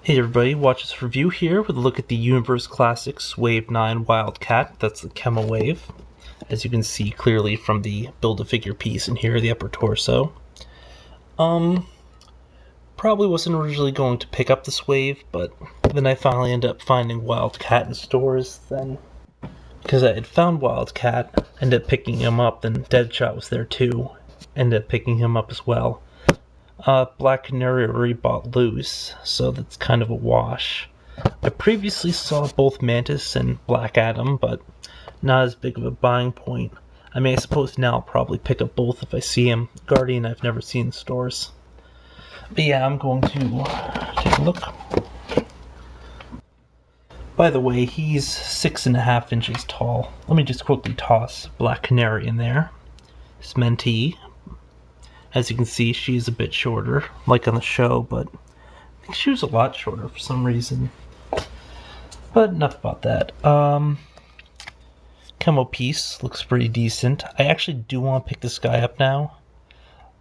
Hey everybody, watch this review here with a look at the Universe Classics Wave 9 Wildcat. That's the Chemo Wave, as you can see clearly from the Build-A-Figure piece in here, the upper torso. Probably wasn't originally going to pick up this wave, but then I finally ended up finding Wildcat in stores. Then, because I had found Wildcat, ended up picking him up, then Deadshot was there too, ended up picking him up as well. Black Canary already bought loose, so that's kind of a wash. I previously saw both Mantis and Black Adam, but not as big of a buying point. I mean, I suppose now I'll probably pick up both if I see him. Guardian I've never seen in stores. But yeah, I'm going to take a look. By the way, he's 6.5 inches tall. Let me just quickly toss Black Canary in there. His mentee. As you can see, she's a bit shorter, like on the show, but I think she was a lot shorter for some reason. But enough about that. Chemo piece looks pretty decent. I actually do want to pick this guy up now.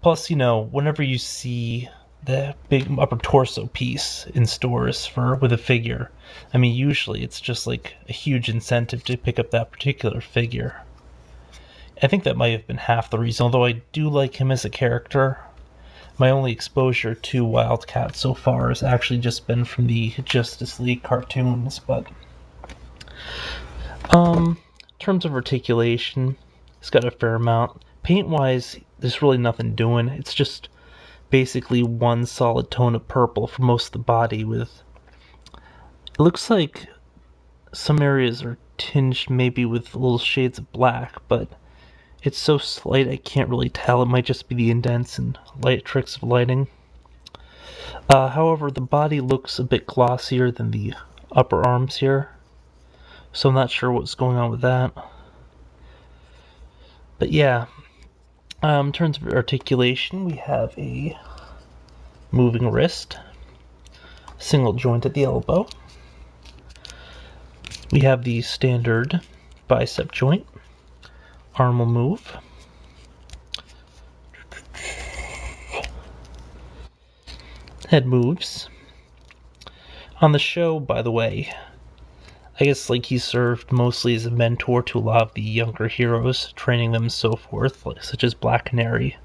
Plus, you know, whenever you see the big upper torso piece in stores with a figure, I mean, usually it's just like a huge incentive to pick up that particular figure. I think that might have been half the reason, although I do like him as a character. My only exposure to Wildcat so far has actually just been from the Justice League cartoons, but in terms of articulation, it's got a fair amount. Paint-wise, there's really nothing doing. It's just basically one solid tone of purple for most of the body with... It looks like some areas are tinged maybe with little shades of black, but it's so slight I can't really tell. It might just be the indents and light tricks of lighting. However, the body looks a bit glossier than the upper arms here, so I'm not sure what's going on with that. But yeah, in terms of articulation, we have a moving wrist, single joint at the elbow. We have the standard bicep joint. Arm will move. Head moves. On the show, by the way, I guess like he served mostly as a mentor to a lot of the younger heroes, training them and so forth, such as Black Canary.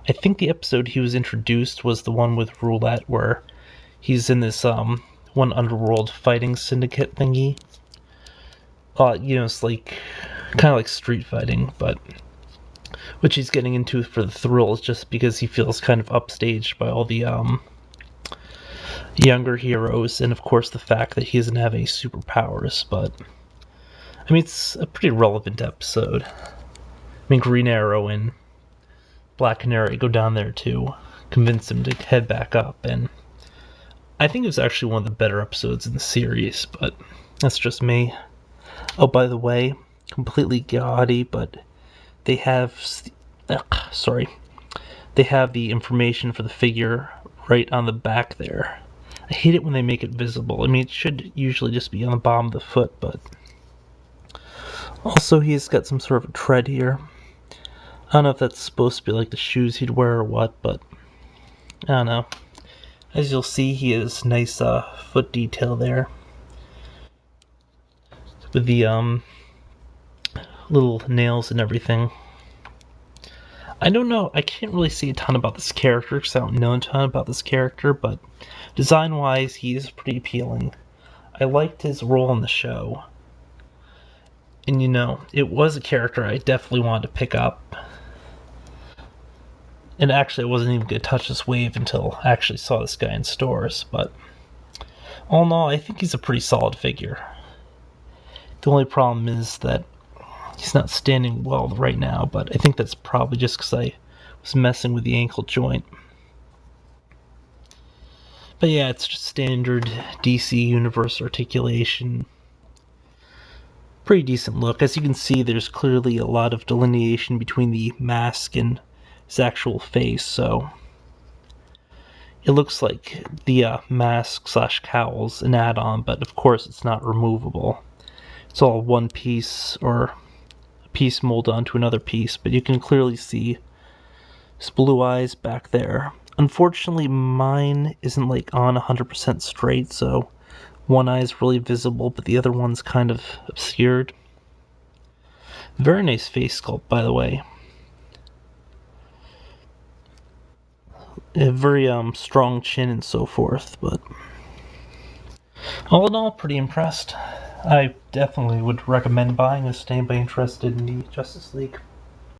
I think the episode he was introduced was the one with Roulette, where he's in this one underworld fighting syndicate thingy. You know, it's like kind of like street fighting, but which he's getting into for the thrills, just because he feels kind of upstaged by all the younger heroes, and of course the fact that he doesn't have any superpowers. But I mean, it's a pretty relevant episode. I mean, Green Arrow and Black Canary go down there to convince him to head back up, and I think it was actually one of the better episodes in the series, but that's just me. Oh, by the way, completely gaudy, but they have they have the information for the figure right on the back there. I hate it when they make it visible. I mean, it should usually just be on the bottom of the foot, but also he's got some sort of a tread here. I don't know if that's supposed to be like the shoes he'd wear or what, but I don't know. As you'll see, he has nice foot detail there with the little nails and everything. I don't know, I can't really say a ton about this character because I don't know a ton about this character, but design-wise, he is pretty appealing. I liked his role in the show. And you know, it was a character I definitely wanted to pick up. And actually, I wasn't even going to touch this wave until I actually saw this guy in stores, but all in all, I think he's a pretty solid figure. The only problem is that he's not standing well right now, but I think that's probably just because I was messing with the ankle joint. But yeah, it's just standard DC Universe articulation. Pretty decent look. As you can see, there's clearly a lot of delineation between the mask and his actual face, so it looks like the mask / cowl's an add-on, but of course it's not removable. It's all one piece, or a piece molded onto another piece, but you can clearly see his blue eyes back there. Unfortunately, mine isn't like on 100% straight, so one eye is really visible, but the other one's kind of obscured. Very nice face sculpt, by the way. A very strong chin and so forth, but all in all, pretty impressed. I definitely would recommend buying this to anybody interested in the Justice League.